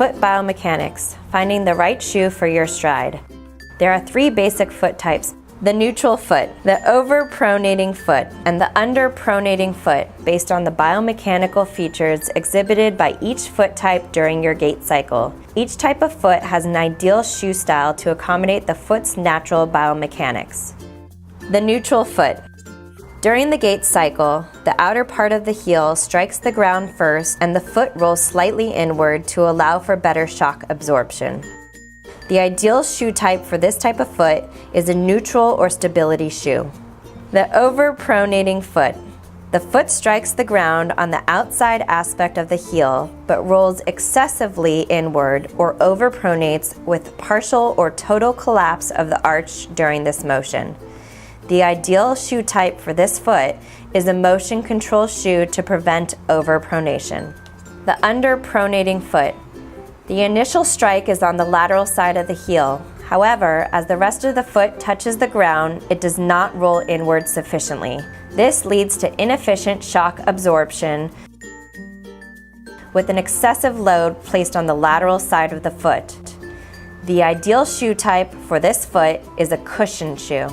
Foot Biomechanics, finding the right shoe for your stride. There are 3 basic foot types: the neutral foot, the over-pronating foot, and the under-pronating foot, based on the biomechanical features exhibited by each foot type during your gait cycle. Each type of foot has an ideal shoe style to accommodate the foot's natural biomechanics. The neutral foot. During the gait cycle, the outer part of the heel strikes the ground first and the foot rolls slightly inward to allow for better shock absorption. The ideal shoe type for this type of foot is a neutral or stability shoe. The over-pronating foot. The foot strikes the ground on the outside aspect of the heel, but rolls excessively inward or over-pronates with partial or total collapse of the arch during this motion. The ideal shoe type for this foot is a motion control shoe to prevent over-pronation. The under-pronating foot. The initial strike is on the lateral side of the heel. However, as the rest of the foot touches the ground, it does not roll inward sufficiently. This leads to inefficient shock absorption with an excessive load placed on the lateral side of the foot. The ideal shoe type for this foot is a cushion shoe.